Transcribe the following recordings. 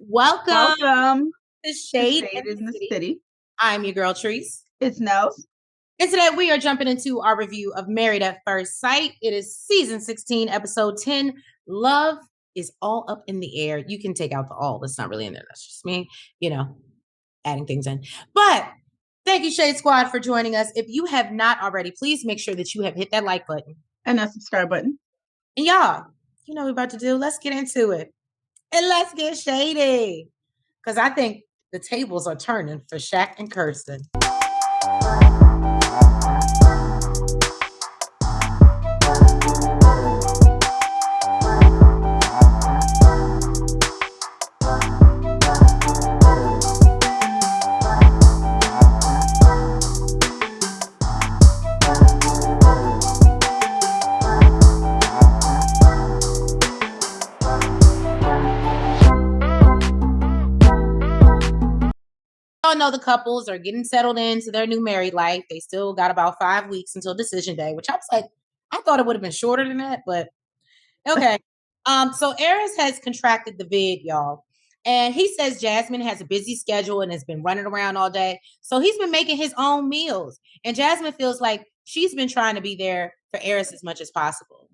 Welcome to to Shade in Shade the in the City. City. I'm your girl, Treese. It's Nels. And today we are jumping into our review of Married at First Sight. It is season 16, episode 10. Love is all up in the air. You can take out the all. That's not really in there. That's just me, adding things in. But thank you, Shade Squad, for joining us. If you have not already, please make sure that you have hit that like button. And that subscribe button. And y'all, you know what we're about to do. Let's get into it. And let's get shady. Because I think the tables are turning for Shaq and Kristen. All know the couples are getting settled into their new married life. They still got about 5 weeks until decision day, which I was like, I thought it would have been shorter than that, but okay. So Aris has contracted the vid, y'all. And he says Jasmine has a busy schedule and has been running around all day. So he's been making his own meals. And Jasmine feels like she's been trying to be there for Aris as much as possible.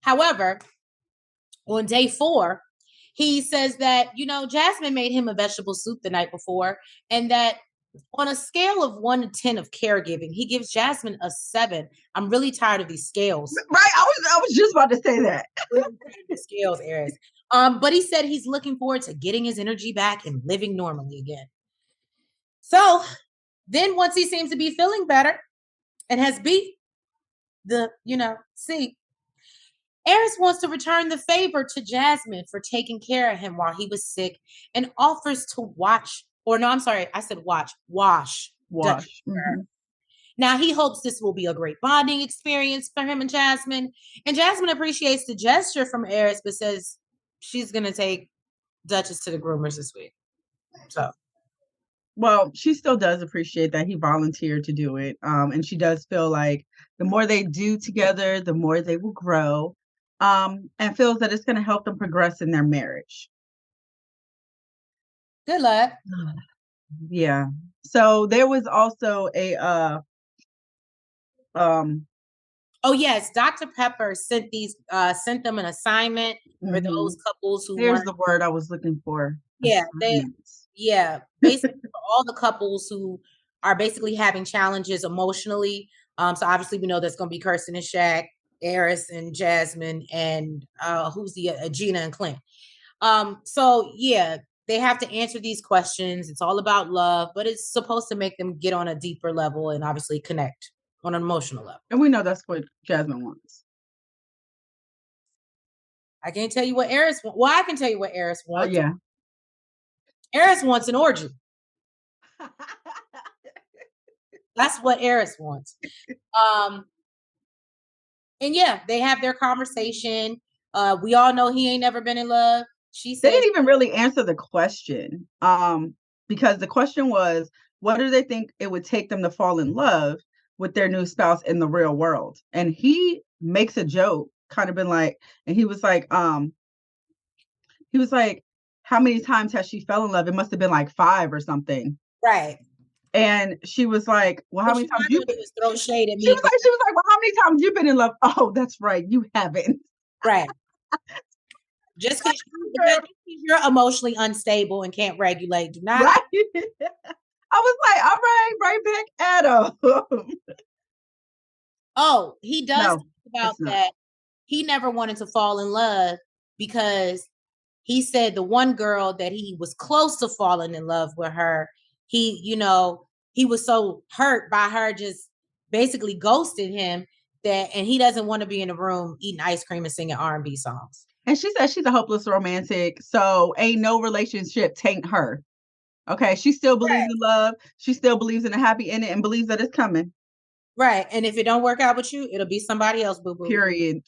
However, on day 4, he says that, Jasmine made him a vegetable soup the night before, and that on a scale of 1 to 10 of caregiving, he gives Jasmine a 7. I'm really tired of these scales. Right. I was just about to say that. The scales, Aris. But he said he's looking forward to getting his energy back and living normally again. So then once he seems to be feeling better and has beat the, C, Aris wants to return the favor to Jasmine for taking care of him while he was sick and offers to wash. Mm-hmm. Now, he hopes this will be a great bonding experience for him and Jasmine. And Jasmine appreciates the gesture from Aris, but says she's going to take Duchess to the groomers this week. So, well, she still does appreciate that he volunteered to do it. And she does feel like the more they do together, the more they will grow. And feels that it's going to help them progress in their marriage. Good luck. Yeah. So there was also a oh yes, Dr. Pepper sent them an assignment for those couples who Here's the word I was looking for. Yeah, basically for all the couples who are basically having challenges emotionally. So obviously we know that's going to be Kirsten and Shaq, Aris and Jasmine, and who's the Gina and Clint. So yeah, they have to answer these questions. It's all about love, but it's supposed to make them get on a deeper level and obviously connect on an emotional level. And we know that's what Jasmine wants. I can't tell you what Aris wants. Well, I can tell you what Aris wants. Yeah. Aris wants an orgy. That's what Aris wants. And yeah, they have their conversation. We all know he ain't never been in love. She said they didn't even really answer the question. Because the question was, what do they think it would take them to fall in love with their new spouse in the real world? And he makes a joke, kind of been like, and he was like, how many times has she fell in love? It must have been like 5 or something. Right. And she was like, well, how many times you throw shade at me? She was like, well, how many times you've been in love? Oh, that's right. You haven't. Right. Just because you're emotionally unstable and can't regulate, do not. Right. I was like, all right back at him. Oh, he does talk about that. He never wanted to fall in love because he said the one girl that he was close to falling in love with her, he was so hurt by her just basically ghosting him and he doesn't want to be in a room eating ice cream and singing R&B songs. And she says she's a hopeless romantic, so ain't no relationship taint her. Okay, she still believes in love. She still believes in a happy ending and believes that it's coming. Right. And if it don't work out with you, it'll be somebody else, boo-boo. Period. Listen,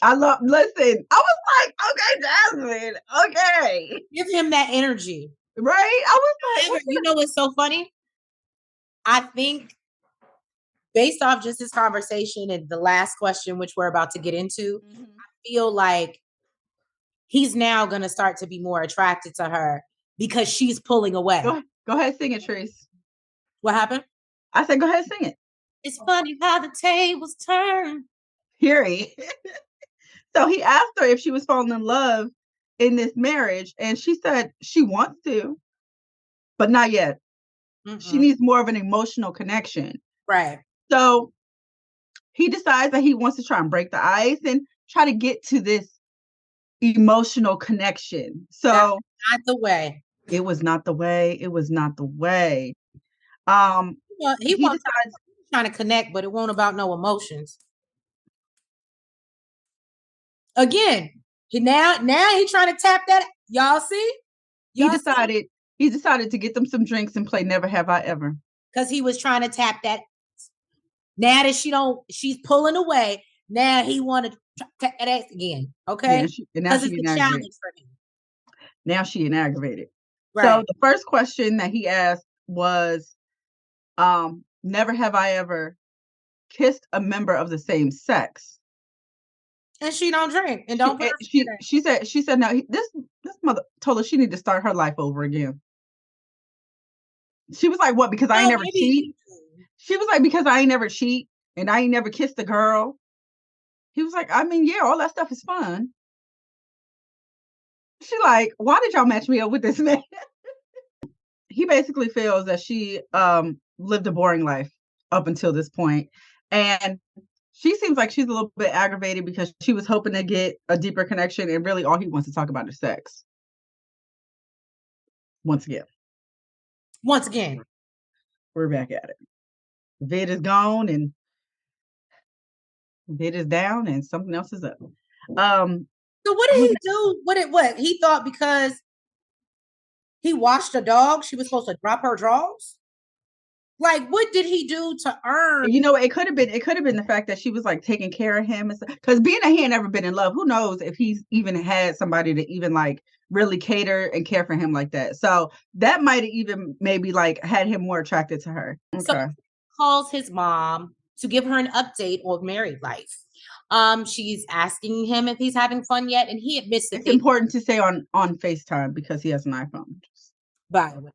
I was like, okay, Jasmine, okay. Give him that energy. Right? I was like, you know what's so funny? I think based off just this conversation and the last question, which we're about to get into, I feel like he's now going to start to be more attracted to her because she's pulling away. Go ahead, sing it, Trace. What happened? I said, go ahead, sing it. It's funny how the tables turn. Period. So he asked her if she was falling in love in this marriage, and she said she wants to, but not yet. She needs more of an emotional connection. Right. So he decides that he wants to try and break the ice and try to get to this emotional connection. So not the way. It was not the way. It was not the way. He wants trying to connect, but it won't about no emotions. Again, now he's trying to tap that. Y'all see? He decided to get them some drinks and play Never Have I Ever. Because he was trying to tap that. Now that she's pulling away. Now he wanted to tap that ass again. Okay. Because it's a challenge for him. Now she getting aggravated. Right. So the first question that he asked was, never have I ever kissed a member of the same sex. And she don't drink and don't. She said no. This mother told her she need to start her life over again. She was like, what? Because I ain't never cheat. She was like, because I ain't never cheat and I ain't never kissed a girl. He was like, I mean, yeah, all that stuff is fun. She like, why did y'all match me up with this man? He basically feels that she lived a boring life up until this point, and she seems like she's a little bit aggravated because she was hoping to get a deeper connection, and really all he wants to talk about is sex. Once again, we're back at it. Vid is gone and Vid is down and something else is up. So what did he do? What he thought because he washed a dog, she was supposed to drop her drawers? Like, what did he do to earn? You know, it could have been the fact that she was like taking care of him, because being that he had never been in love, who knows if he's even had somebody to even like really cater and care for him like that. So that might have even maybe like had him more attracted to her. Okay. So he calls his mom to give her an update on married life. She's asking him if he's having fun yet, and he admits that it's important to say on FaceTime because he has an iPhone. By the way,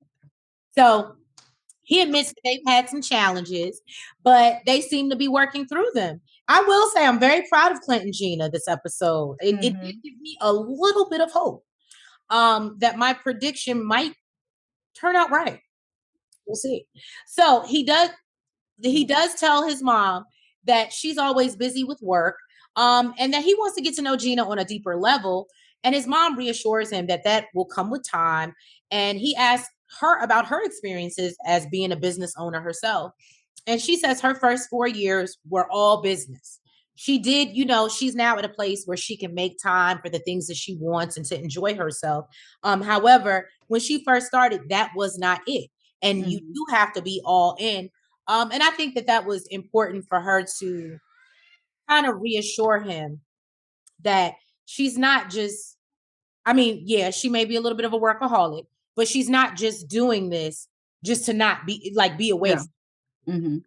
so he admits that they've had some challenges, but they seem to be working through them. I will say I'm very proud of Clint and Gina this episode. It did give me a little bit of hope that my prediction might turn out right. We'll see. So he does tell his mom that she's always busy with work, and that he wants to get to know Gina on a deeper level. And his mom reassures him that will come with time. And he asks her about her experiences as being a business owner herself. And she says her first 4 years were all business. She did, she's now at a place where she can make time for the things that she wants and to enjoy herself. However, when she first started, that was not it. And you do have to be all in. And I think that was important for her to kind of reassure him that she's not just, she may be a little bit of a workaholic, but she's not just doing this just to not be away. From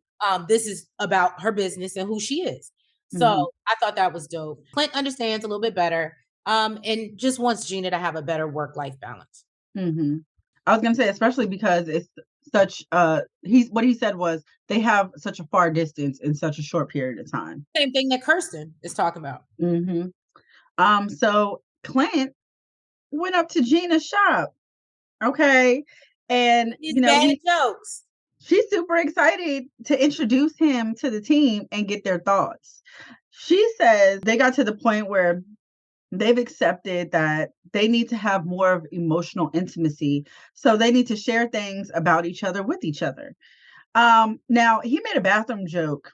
this is about her business and who she is. So I thought that was dope. Clint understands a little bit better, and just wants Gina to have a better work-life balance. I was gonna say, especially because it's such what he said was they have such a far distance in such a short period of time. Same thing that Kirsten is talking about. So Clint went up to Gina's shop. Okay. And jokes. She's super excited to introduce him to the team and get their thoughts. She says they got to the point where they've accepted that they need to have more of emotional intimacy. So they need to share things about each other with each other. Now he made a bathroom joke.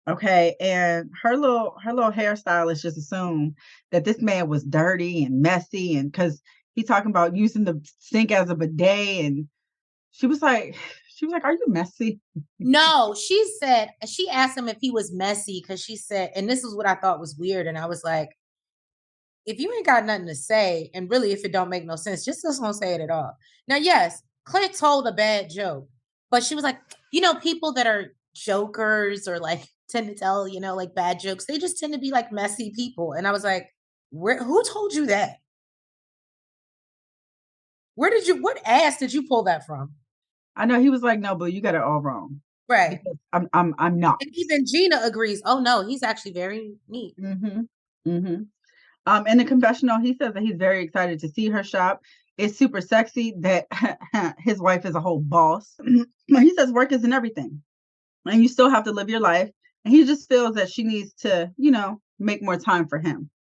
Okay. And her little hairstylist just assumed that this man was dirty and messy, and because he's talking about using the sink as a bidet, and she was like, are you messy? No, she asked him if he was messy because she said, and this is what I thought was weird. And I was like, if you ain't got nothing to say, and really if it don't make no sense, just don't say it at all. Now, yes, Clint told a bad joke, but she was like, people that are jokers or like tend to tell, like bad jokes, they just tend to be like messy people. And I was like, who told you that? What ass did you pull that from? I know he was like, no, but you got it all wrong. Right. Because I'm not. And even Gina agrees. Oh no, he's actually very neat. In the confessional, he says that he's very excited to see her shop. It's super sexy that his wife is a whole boss. He says work isn't everything, and you still have to live your life. And he just feels that she needs to, make more time for him.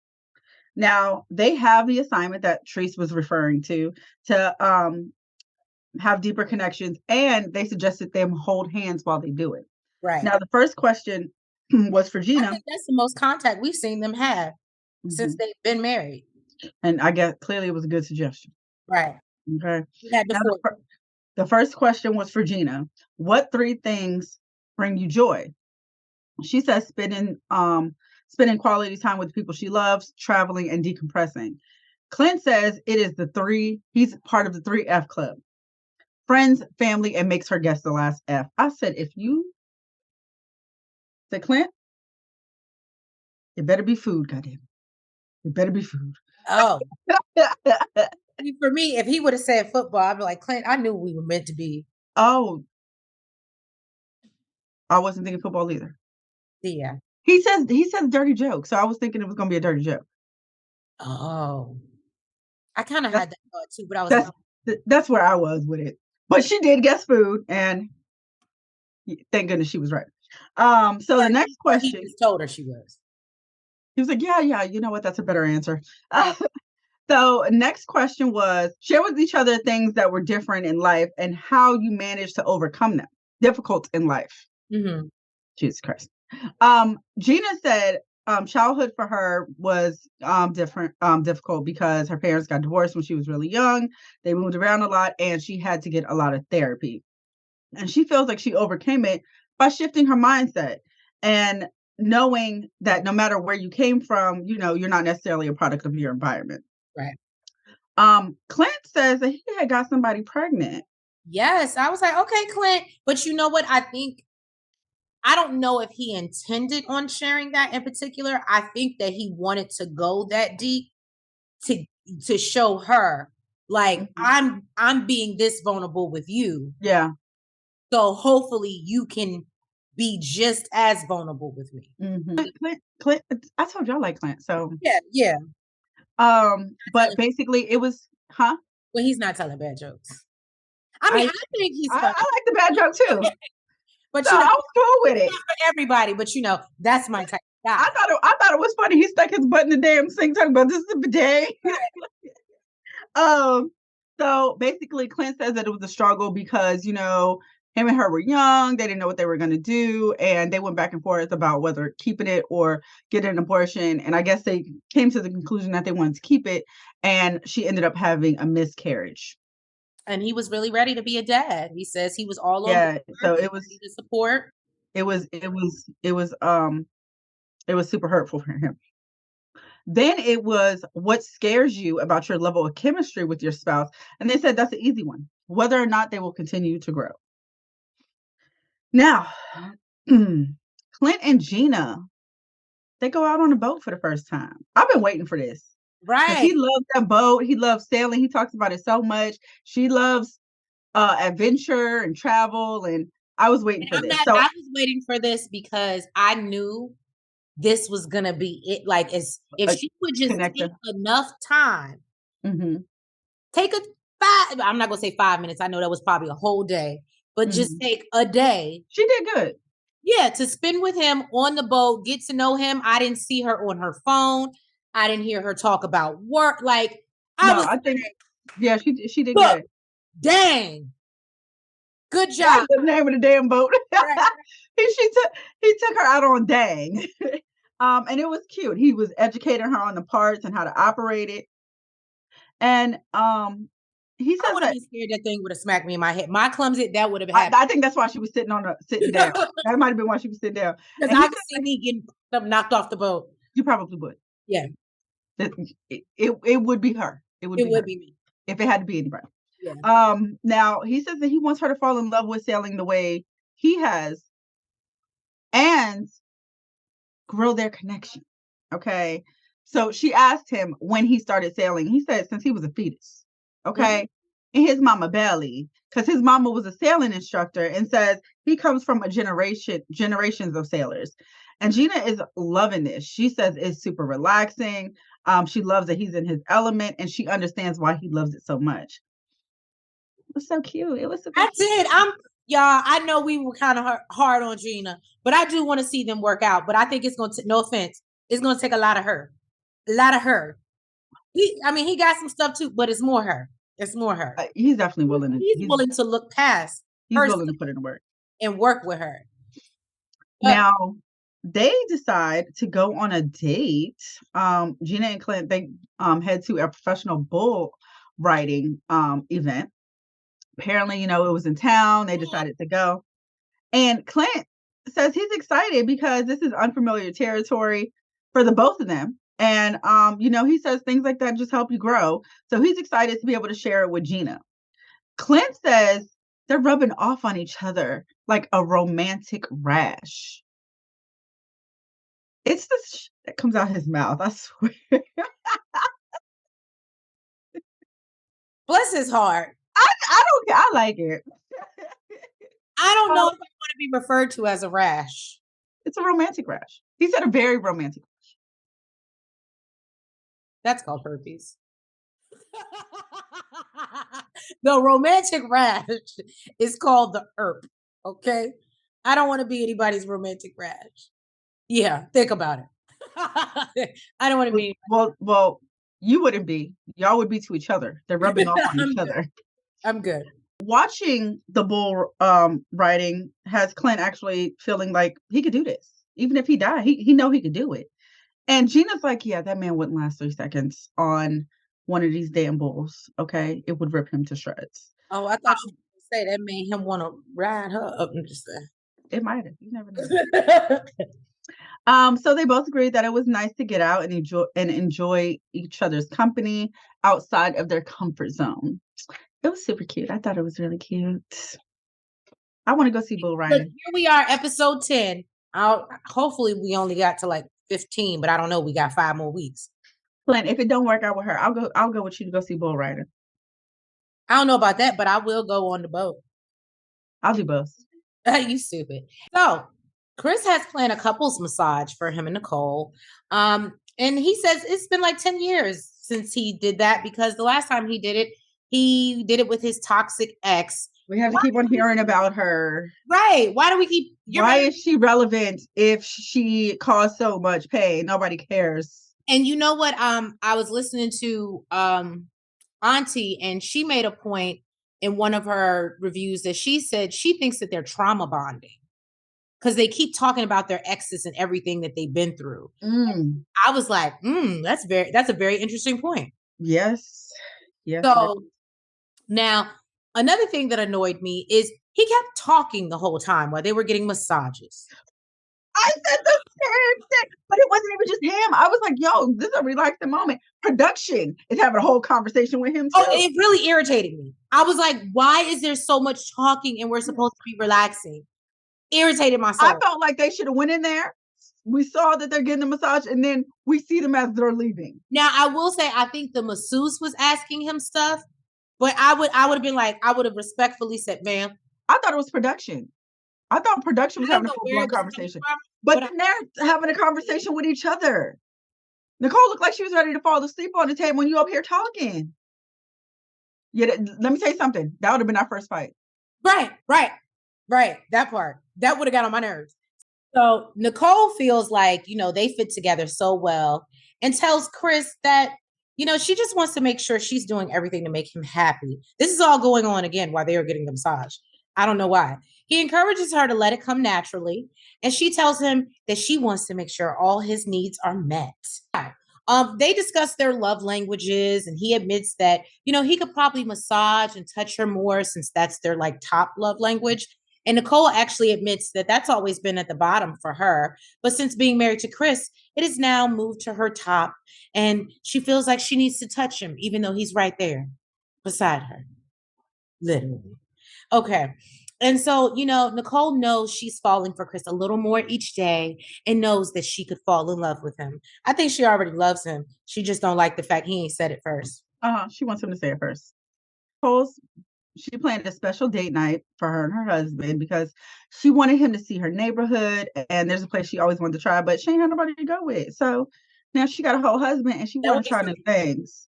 Now they have the assignment that Treese was referring to have deeper connections, and they suggested them hold hands while they do it. Right. Now the first question was for Gina. I think that's the most contact we've seen them have since they've been married. And I guess clearly it was a good suggestion. Right. Okay. Now, the first question was for Gina. What 3 things bring you joy? She says spending quality time with the people she loves, traveling, and decompressing. Clint says it is he's part of the 3F club. Friends, family, and makes her guess the last F. I said, if you said Clint, it better be food, goddamn. It better be food. Oh. For me, if he would have said football, I'd be like, Clint, I knew we were meant to be. Oh. I wasn't thinking football either. Yeah. He says dirty joke, so I was thinking it was gonna be a dirty joke. Oh. I kind of had that thought too, but I was that's where I was with it. But she did guess food, and thank goodness she was right. So the next question, he just told her she was. He was like, yeah, you know what? That's a better answer. So next question was, share with each other things that were different in life and how you managed to overcome them. Difficult in life. Jesus Christ. Gina said childhood for her was difficult because her parents got divorced when she was really young. They moved around a lot, and she had to get a lot of therapy. And she feels like she overcame it by shifting her mindset and knowing that no matter where you came from, you're not necessarily a product of your environment. Right. Clint says that he had got somebody pregnant. Yes. I was like, okay, Clint. But you know what? I don't know if he intended on sharing that in particular. I think that he wanted to go that deep to show her, like, I'm being this vulnerable with you. Yeah. So hopefully you can be just as vulnerable with me. Clint, I told you I like Clint, so yeah. But basically it was, huh? Well, he's not telling bad jokes. I mean, I think he's funny. I like the bad joke too. But so I was cool with it. Not for everybody, but that's my type of guy. I thought it was funny. He stuck his butt in the damn sink talking about this is a bidet. So basically Clint says that it was a struggle because, him and her were young. They didn't know what they were going to do. And they went back and forth about whether keeping it or getting an abortion. And I guess they came to the conclusion that they wanted to keep it. And she ended up having a miscarriage. And he was really ready to be a dad. He says he was all over. Yeah, so it was the support. It was super hurtful for him. Then it was, what scares you about your level of chemistry with your spouse? And they said that's an easy one. Whether or not they will continue to grow. Now, Clint and Gina, they go out on a boat for the first time. I've been waiting for this. Right. He loves that boat. He loves sailing. He talks about it so much. She loves adventure and travel. And I was waiting for this. I was waiting for this because I knew this was going to be it. Like, if she would just take enough time, take I'm not going to say 5 minutes. I know that was probably a whole day, but just take a day. She did good. Yeah, to spend with him on the boat, get to know him. I didn't see her on her phone. I didn't hear her talk about work. Like, I think she did good. Dang. Good job. That's the name of the damn boat. Right. He took her out on Dang. And it was cute. He was educating her on the parts and how to operate it. And he says, I would have been scared that thing would have smacked me in my head. My clumsy, that would have happened. I think that's why she was sitting down. That might have been why she was sitting down. Because I could see me getting something knocked off the boat. You probably would. Yeah. It would be her. It would be me. If it had to be anybody. Yeah. Now he says that he wants her to fall in love with sailing the way he has and grow their connection. Okay. So she asked him when he started sailing. He said since he was a fetus. Okay. in his mama belly, because his mama was a sailing instructor, and says he comes from a generations of sailors. And Gina is loving this. She says it's super relaxing. She loves that he's in his element, and she understands why he loves it so much. It was so cute. It was super I cute. did. Y'all, I know we were kind of hard on Gina, but I do want to see them work out. But I think it's going to, no offense, it's going to take a lot of her. A lot of her. He got some stuff too, but it's more her. It's more her. He's definitely willing to. He's willing to look past. He's willing to put in work and work with her. Now they decide to go on a date. Gina and Clint, they head to a professional bull riding event. Apparently, it was in town. They decided to go, and Clint says he's excited because this is unfamiliar territory for the both of them. And he says things like that just help you grow. So he's excited to be able to share it with Gina. Clint says they're rubbing off on each other like a romantic rash. It's the that comes out his mouth, I swear. Bless his heart. I don't care. I like it. I don't know if I want to be referred to as a rash. It's a romantic rash. He said a very romantic rash. That's called herpes. The romantic rash is called the herp. Okay? I don't want to be anybody's romantic rash. Yeah, think about it. I don't want to be. Well, you wouldn't be. Y'all would be to each other. They're rubbing off on each other. I'm good. Watching the bull riding has Clint actually feeling like he could do this. Even if he died, he know he could do it. And Gina's like, yeah, that man wouldn't last 3 seconds on one of these damn bulls. Okay, it would rip him to shreds. Oh, I thought you were going to say that made him want to ride her up and just say. It might have. You never know. So they both agreed that it was nice to get out and enjoy each other's company outside of their comfort zone. It was super cute. I thought it was really cute. I want to go see bull riding. Here we are, episode 10. Hopefully we only got to like 15, but I don't know. We got 5 more weeks. Clint, if it don't work out with her, I'll go with you to go see bull riding. I don't know about that, but I will go on the boat. I'll do both. You stupid. So Chris has planned a couples massage for him and Nicole. And he says it's been like 10 years since he did that, because the last time he did it with his toxic ex. We have to keep on hearing about her. Right. Why do we keep... Why is she relevant if she caused so much pain? Nobody cares. And you know what? I was listening to Auntie, and she made a point in one of her reviews that she said she thinks that they're trauma bonding because they keep talking about their exes and everything that they've been through. I was like, that's a very interesting point. Yes. Yes. So now another thing that annoyed me is he kept talking the whole time while they were getting massages. I said the same thing, but it wasn't even just him. I was like, yo, this is a relaxing moment. Production is having a whole conversation with him too. Oh, it really irritated me. I was like, why is there so much talking and we're supposed to be relaxing? Irritated myself. I felt like they should have went in there. We saw that they're getting the massage, and then we see them as they're leaving. Now, I will say, I think the masseuse was asking him stuff, but I would have been like, I would have respectfully said, ma'am. I thought it was production. I thought production was having a full-blown conversation. But then they're having a conversation with each other. Nicole looked like she was ready to fall asleep on the table when you up here talking. Yeah, let me tell you something. That would have been our first fight. Right. That part. That would have got on my nerves. So Nicole feels like, they fit together so well, and tells Chris that, she just wants to make sure she's doing everything to make him happy. This is all going on again while they are getting the massage. I don't know why. He encourages her to let it come naturally, and she tells him that she wants to make sure all his needs are met. They discuss their love languages, and he admits that, he could probably massage and touch her more since that's their like top love language. And Nicole actually admits that that's always been at the bottom for her. But since being married to Chris, it has now moved to her top, and she feels like she needs to touch him, even though he's right there beside her. Literally. Okay. And so, Nicole knows she's falling for Chris a little more each day and knows that she could fall in love with him. I think she already loves him. She just don't like the fact he ain't said it first. She wants him to say it first. She planned a special date night for her and her husband because she wanted him to see her neighborhood. And there's a place she always wanted to try, but she ain't had nobody to go with. So now she got a whole husband and she wanted to try new things.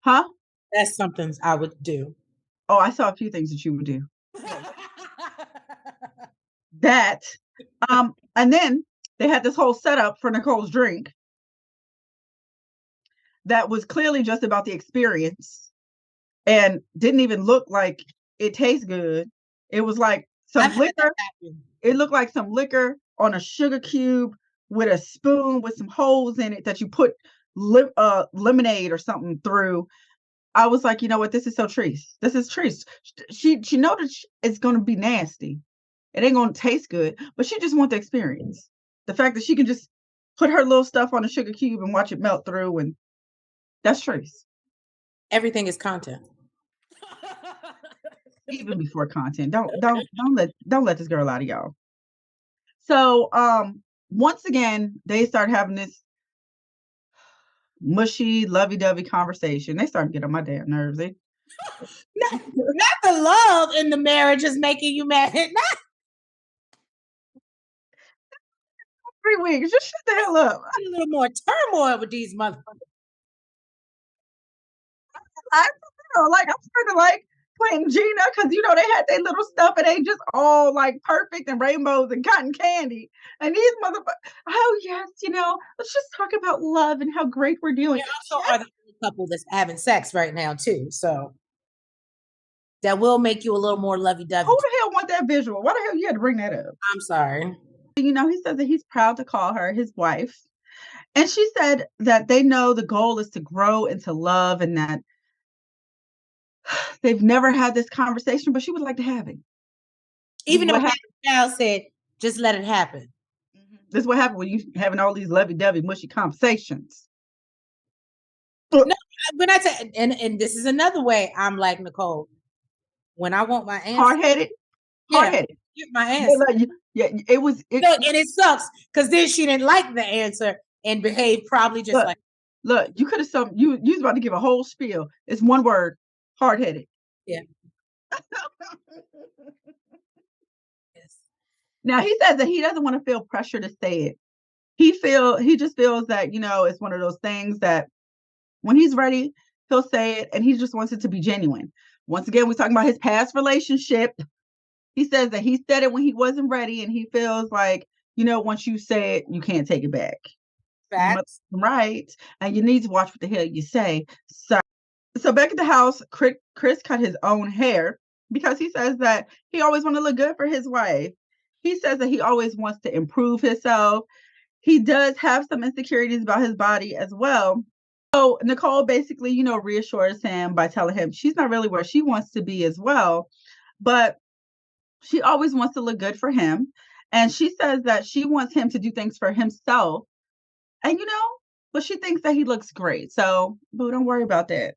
Huh? That's something I would do. Oh, I saw a few things that you would do. That. And then they had this whole setup for Nicole's drink that was clearly just about the experience and didn't even look like it tastes good. It was like some liquor. It looked like some liquor on a sugar cube with a spoon with some holes in it that you put lemonade or something through. I was like, you know what? This is so Treese. This is Treese. She know that it's going to be nasty. It ain't going to taste good, but she just wants the experience. The fact that she can just put her little stuff on a sugar cube and watch it melt through, and that's Treese. Everything is content. Even before content. Don't let this girl out of y'all. So once again, they start having this mushy, lovey-dovey conversation. They start getting on my damn nerves. Not the love in the marriage is making you mad. Not 3 weeks. Just shut the hell up. A little more turmoil with these motherfuckers. I'm starting to like Quentin and Gina because they had their little stuff and they just all like perfect and rainbows and cotton candy. And these motherfuckers, oh yes, let's just talk about love and how great we're doing. They also are the only couple that's having sex right now too, so that will make you a little more lovey-dovey. Who the hell want that visual? Why the hell you had to bring that up? I'm sorry. He says that he's proud to call her his wife. And she said that they know the goal is to grow into love and that they've never had this conversation, but she would like to have it. Even though Cal said, just let it happen. This is what happened when you having all these lovey-dovey, mushy conversations. No, when I say, and this is another way I'm like Nicole. When I want my answer, hard-headed. Get my answer. It was. And it sucks because then she didn't like the answer and behaved probably just like. Look, you could have some. You was about to give a whole spiel. It's one word: hard-headed. Yeah. Yes. Now he says that he doesn't want to feel pressure to say it. He just feels that it's one of those things that when he's ready, he'll say it, and he just wants it to be genuine. Once again, we're talking about his past relationship. He says that he said it when he wasn't ready, and he feels like, once you say it, you can't take it back. Facts. Right. And you need to watch what the hell you say. So back at the house, Chris cut his own hair because he says that he always wants to look good for his wife. He says that he always wants to improve himself. He does have some insecurities about his body as well. So Nicole basically, reassures him by telling him she's not really where she wants to be as well, but she always wants to look good for him. And she says that she wants him to do things for himself. And, but she thinks that he looks great. So, boo, don't worry about that.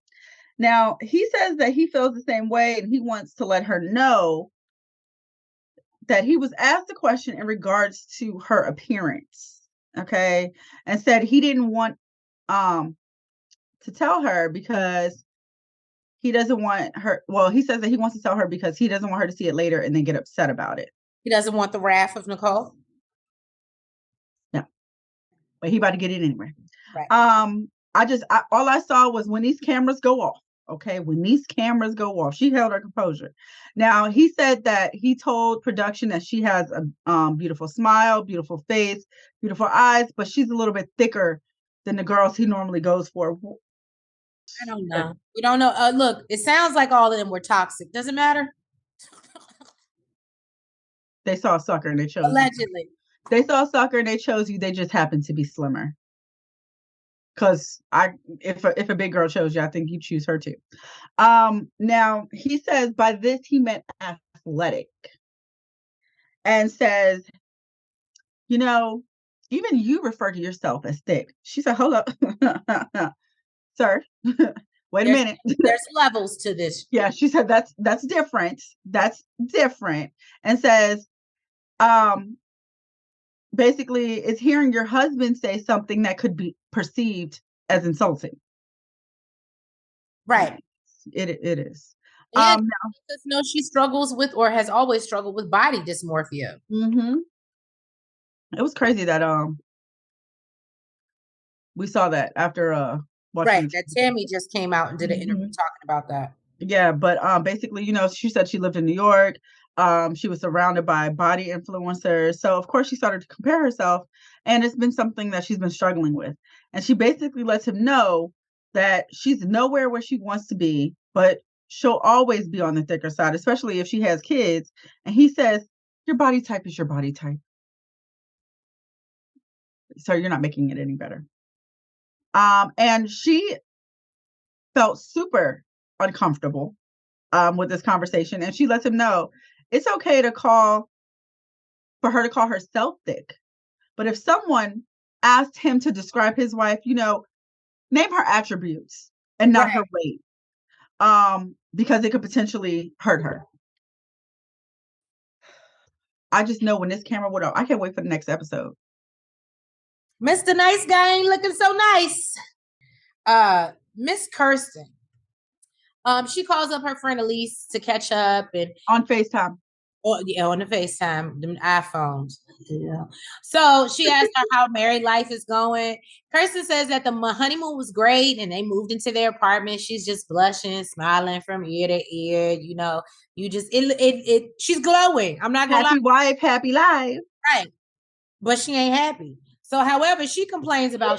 Now, he says that he feels the same way and he wants to let her know that he was asked a question in regards to her appearance. Okay. And said he didn't want to tell her because he doesn't want her. Well, he says that he wants to tell her because he doesn't want her to see it later and then get upset about it. He doesn't want the wrath of Nicole. No, but he about to get it anyway. Right. All I saw was when these cameras go off. Okay, when these cameras go off, she held her composure. Now he said that he told production that she has a beautiful smile, beautiful face, beautiful eyes, but she's a little bit thicker than the girls he normally goes for. I don't know. We don't know. Look, it sounds like all of them were toxic. Doesn't matter. They saw a sucker and they chose allegedly. They saw a sucker and they chose you. They just happened to be slimmer. Because if a big girl chose you, I think you choose her too. Now he says by this he meant athletic, and says, even you refer to yourself as thick. She said, "Hold up, sir. Wait a minute. There's levels to this." Yeah, she said that's different. That's different, and says, basically, it's hearing your husband say something that could be perceived as insulting. Right. It is. And because no, she struggles with or has always struggled with body dysmorphia. Mm-hmm. It was crazy that we saw that after watching right. That Tammy just came out and did an interview talking about that. Yeah, but basically, she said she lived in New York. She was surrounded by body influencers. So of course she started to compare herself, and it's been something that she's been struggling with. And she basically lets him know that she's nowhere where she wants to be, but she'll always be on the thicker side, especially if she has kids. And he says, your body type is your body type. So you're not making it any better. And she felt super uncomfortable with this conversation, and she lets him know it's okay for her to call herself thick. But if someone asked him to describe his wife, name her attributes and not her weight, because it could potentially hurt her. I just know when this camera would off, I can't wait for the next episode. Mr. Nice Guy ain't looking so nice. Miss Kirsten. She calls up her friend Elise to catch up and on FaceTime. Oh, yeah, on the FaceTime, them iPhones. Yeah. So she asked her how married life is going. Kirsten says that the honeymoon was great and they moved into their apartment. She's just blushing, smiling from ear to ear. She's glowing. I'm not gonna happy wife, happy life. Right. But she ain't happy. So, however, she complains about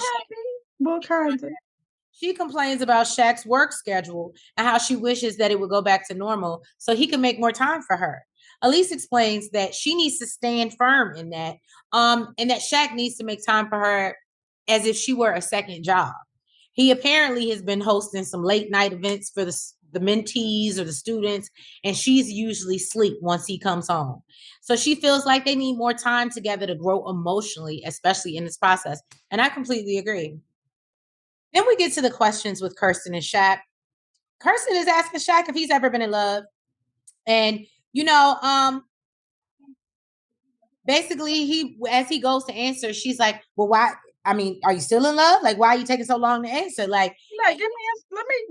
She complains about Shaq's work schedule and how she wishes that it would go back to normal so he can make more time for her. Elise explains that she needs to stand firm in that, and that Shaq needs to make time for her as if she were a second job. He apparently has been hosting some late night events for the mentees or the students, and she's usually asleep once he comes home. So she feels like they need more time together to grow emotionally, especially in this process. And I completely agree. Then we get to the questions with Kirsten and Shaq. Kirsten is asking Shaq if he's ever been in love. And, basically as he goes to answer, she's like, well, why? I mean, are you still in love? Like, why are you taking so long to answer? Let me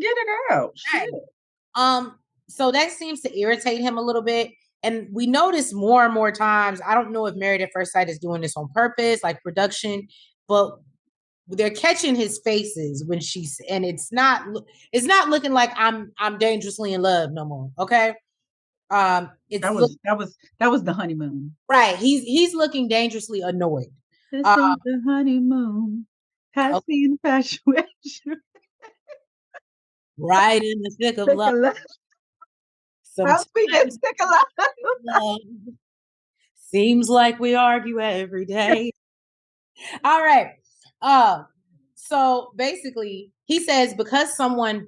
get it out. Right. So that seems to irritate him a little bit. And we notice more and more times, I don't know if Married at First Sight is doing this on purpose, like production, but they're catching his faces when and it's not looking like I'm dangerously in love no more. Okay. That was the honeymoon. Right. He's looking dangerously annoyed. This is the honeymoon. Has the infatuation. Right in the thick of love. Seems like we argue every day. All right. So basically, he says because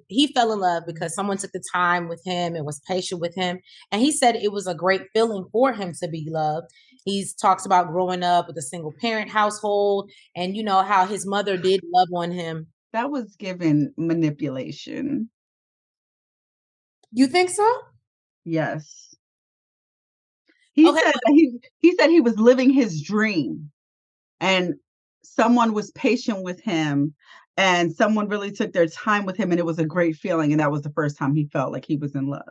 he fell in love because someone took the time with him and was patient with him. And he said it was a great feeling for him to be loved. He talks about growing up with a single parent household and how his mother did love on him. That was given manipulation. You think so? Yes. He said that he said he was living his dream and someone was patient with him and someone really took their time with him and it was a great feeling. And that was the first time he felt like he was in love.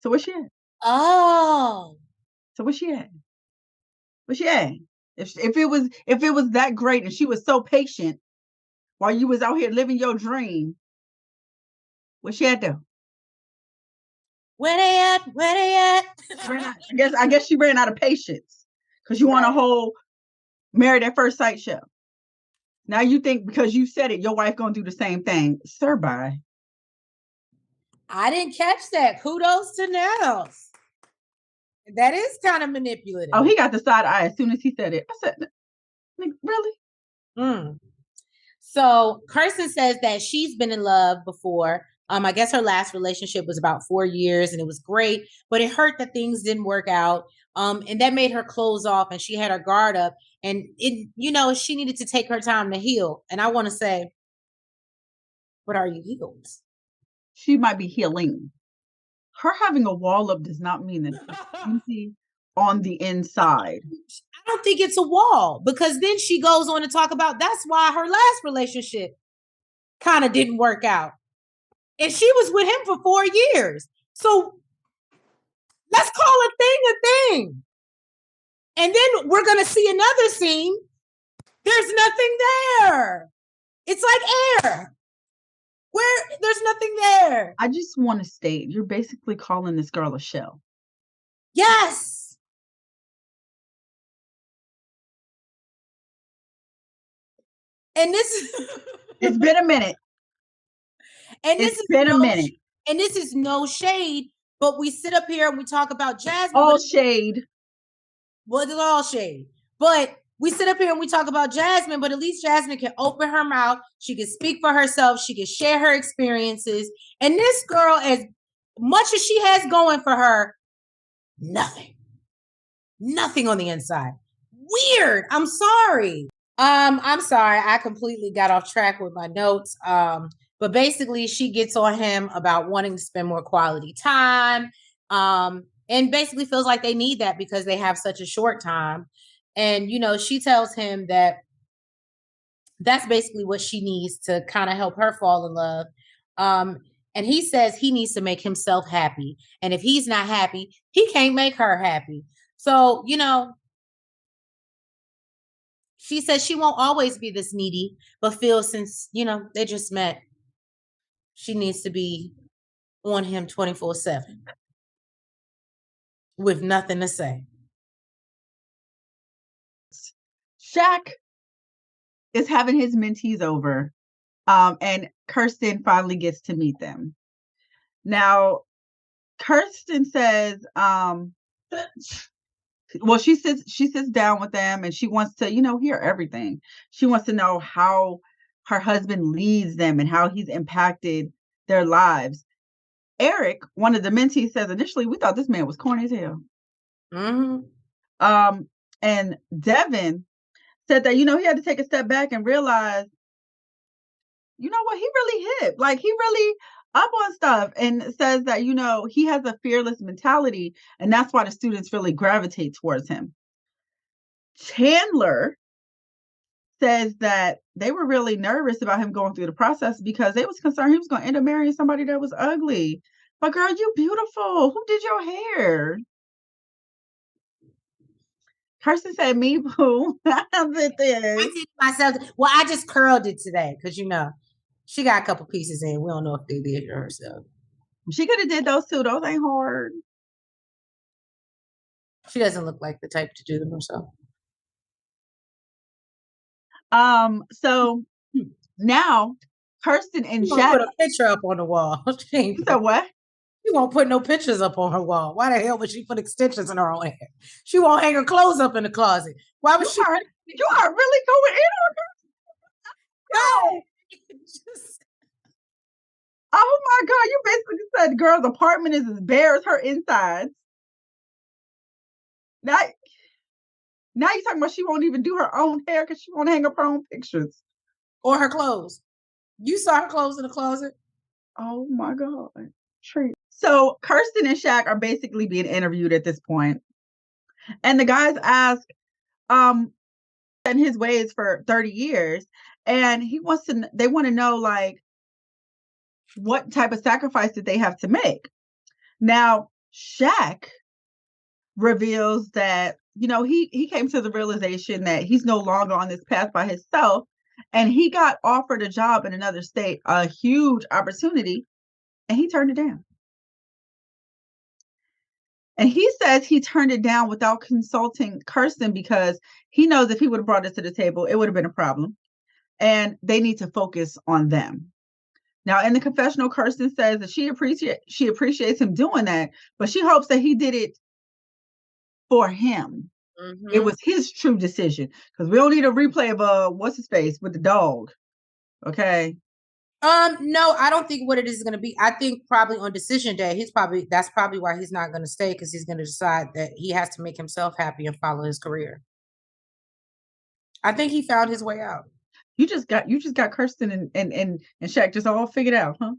So where's she at? Oh. So where's she at? Where's she at? If it was that great and she was so patient while you was out here living your dream, where's she at though? Where they at? Where they at? I guess she ran out of patience because you want a whole Married at First Sight show. Now you think because you said it, your wife gonna do the same thing. Sir, bye. I didn't catch that. Kudos to Nels. That is kind of manipulative. Oh, he got the side eye as soon as he said it. I said, really? So Kirsten says that she's been in love before. I guess her last relationship was about 4 years and it was great, but it hurt that things didn't work out. And that made her close off and she had her guard up and she needed to take her time to heal. And I want to say, but are you healed? She might be healing. Her having a wall up does not mean that it's empty on the inside. I don't think it's a wall because then she goes on to talk about that's why her last relationship kind of didn't work out. And she was with him for 4 years. So let's call a thing a thing. And then we're going to see another scene. There's nothing there. It's like air. Where there's nothing there. I just want to state, you're basically calling this girl a shell. Yes. And this it's been a minute. And it's been a minute. And this is no shade, but we sit up here and we talk about Jasmine. All shade. Well, it's all shade. But we sit up here and we talk about Jasmine, but at least Jasmine can open her mouth. She can speak for herself. She can share her experiences. And this girl, as much as she has going for her, nothing on the inside. Weird. I'm sorry. I'm sorry. I completely got off track with my notes. But basically she gets on him about wanting to spend more quality time. And basically feels like they need that because they have such a short time. And, you know, she tells him that that's basically what she needs to kind of help her fall in love. And he says he needs to make himself happy. And if he's not happy, he can't make her happy. So, you know, she says she won't always be this needy, but feels since, you know, they just met, she needs to be on him 24/7 with nothing to say. Shaq is having his mentees over, and Kristen finally gets to meet them. Now, Kristen says, well, she sits down with them and she wants to, you know, hear everything. She wants to know how her husband leads them and how he's impacted their lives. Eric, one of the mentees, says initially we thought this man was corny as hell. Mm-hmm. And Devin said that, you know, he had to take a step back and realize, you know what, he really hit. Like, he really up on stuff, and says that, you know, he has a fearless mentality, and that's why the students really gravitate towards him. Chandler says that they were really nervous about him going through the process because they was concerned he was going to end up marrying somebody that was ugly. But girl, you beautiful. Who did your hair? Kirsten said, me, boo. I did myself. Well, I just curled it today because, you know, she got a couple pieces in. We don't know if they did herself. She could have did those too. Those ain't hard. She doesn't look like the type to do them herself. So now Kirsten and Shaq put a picture up on the wall. She said what? She won't put no pictures up on her wall. Why the hell would she put extensions in her own hair? She won't hang her clothes up in the closet. Why would you are really going in on her? No. Oh my God, you basically said the girl's apartment is as bare as her insides. Now you're talking about she won't even do her own hair because she won't hang up her own pictures. Or her clothes. You saw her clothes in the closet? Oh my God. Treat. So Kirsten and Shaq are basically being interviewed at this point. And the guys ask, in his ways for 30 years. And they want to know, like, what type of sacrifice did they have to make? Now, Shaq reveals that, you know, he came to the realization that he's no longer on this path by himself. And he got offered a job in another state, a huge opportunity, and he turned it down. And he says he turned it down without consulting Kirsten because he knows if he would have brought it to the table, it would have been a problem. And they need to focus on them. Now, in the confessional, Kirsten says that she appreciates him doing that, but she hopes that he did it for him. Mm-hmm. It was his true decision, because we don't need a replay of what's his face with the dog. Okay. No, I don't think what it is going to be. I think probably on decision day, that's probably why he's not going to stay, because he's going to decide that he has to make himself happy and follow his career. I think he found his way out. You just got Kristen and Shaq just all figured out, huh?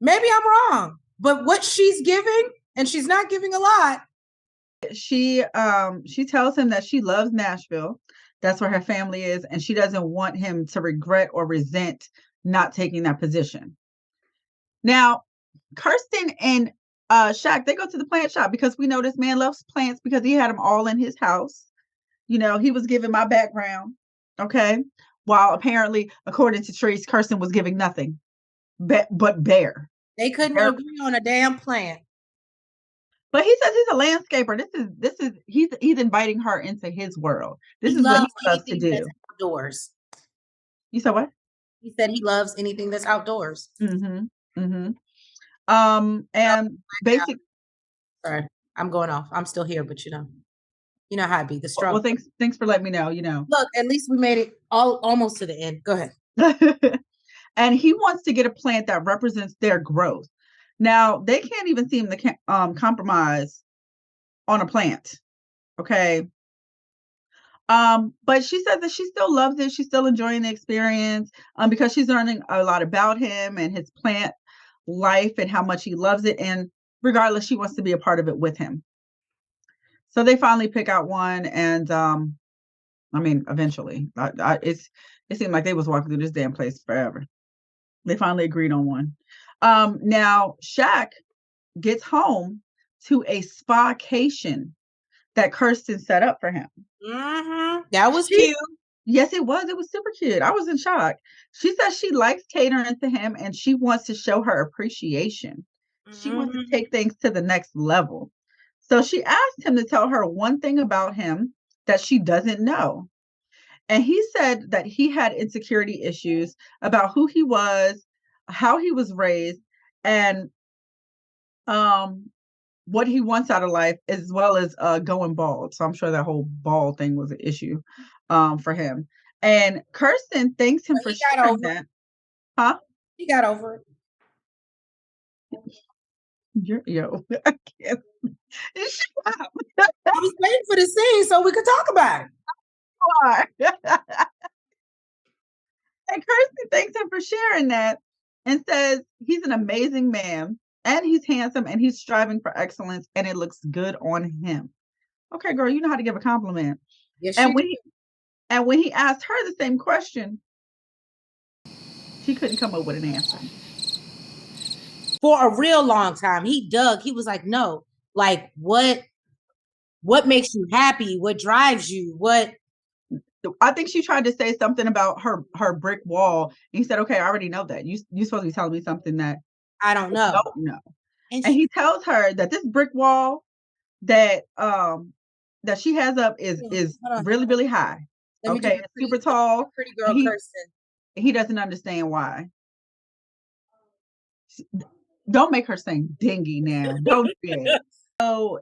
Maybe I'm wrong, but what she's giving, and she's not giving a lot. She tells him that she loves Nashville. That's where her family is, and she doesn't want him to regret or resent not taking that position. Now, Kirsten and Shaq, they go to the plant shop because we know this man loves plants because he had them all in his house. You know, he was giving my background, okay? While apparently, according to Trace, Kirsten was giving nothing but bare. They couldn't bare. agree on a damn plan. But he says he's a landscaper. He's inviting her into his world. This is what he loves to do. Outdoors. You said what? He said he loves anything that's outdoors. Mm-hmm. Mm-hmm. And basic. Sorry, I'm going off. I'm still here, but you know how it be, the struggle. Well, thanks for letting me know. You know, look, at least we made it almost to the end. Go ahead. And he wants to get a plant that represents their growth. Now they can't even seem to compromise on a plant. Okay. But she says that she still loves it. She's still enjoying the experience because she's learning a lot about him and his plant life and how much he loves it. And regardless, she wants to be a part of it with him. So they finally pick out one, and eventually, it seemed like they was walking through this damn place forever. They finally agreed on one. Now Shaq gets home to a spacation that Kirsten set up for him. Mm-hmm. That was cute. Yes, it was. It was super cute. I was in shock. She says she likes catering to him and she wants to show her appreciation. Mm-hmm. She wants to take things to the next level. So she asked him to tell her one thing about him that she doesn't know. And he said that he had insecurity issues about who he was, how he was raised, and what he wants out of life, as well as going bald. So I'm sure that whole bald thing was an issue for him. And Kirsten thanks him for sharing that. Huh? He got over it. I can't. Shut up. I was waiting for the scene so we could talk about it. And Kirsten thanks him for sharing that and says he's an amazing man and he's handsome and he's striving for excellence and it looks good on him. Okay, girl, you know how to give a compliment. Yes, and when he asked her the same question, she couldn't come up with an answer. For a real long time, he was like, no, like what makes you happy? What drives you? What? I think she tried to say something about her brick wall. And he said, okay, I already know that. You're supposed to be telling me something that I don't know. I don't know. And he tells her that this brick wall that she has up is really, really high. Okay, it's super tall. Pretty girl Kirsten. He doesn't understand why. Don't make her sing dingy now. Don't do it. So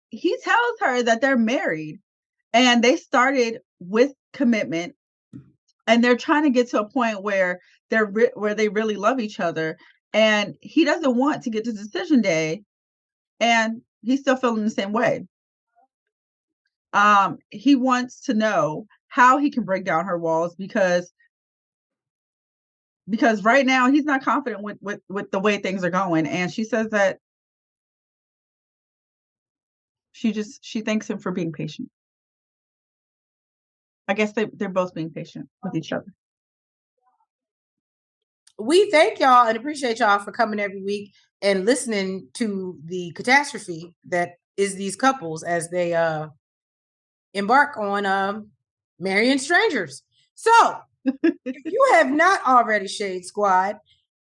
he tells her that they're married and they started with commitment and they're trying to get to a point where they really love each other. And he doesn't want to get to decision day and he's still feeling the same way. He wants to know how he can break down her walls because right now he's not confident with the way things are going. And she says that she thanks him for being patient. I guess they're both being patient with each other. We thank y'all and appreciate y'all for coming every week and listening to the catastrophe that is these couples as they embark on marrying strangers. So if you have not already, Shade Squad,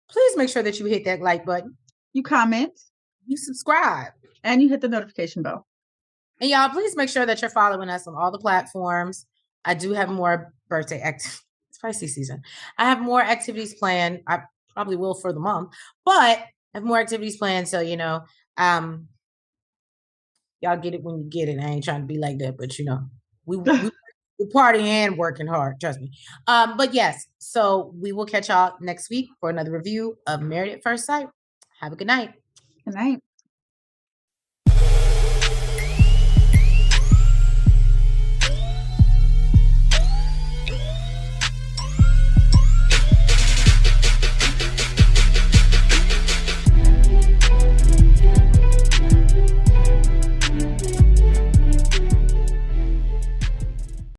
please make sure that you hit that like button. You comment. You subscribe. And you hit the notification bell. And y'all, please make sure that you're following us on all the platforms. I do have more birthday activities. It's Pisces season. I have more activities planned. I probably will for the month, but I have more activities planned. So, y'all get it when you get it. I ain't trying to be like that, but we're partying and working hard. Trust me. But yes, so we will catch y'all next week for another review of Married at First Sight. Have a good night. Good night.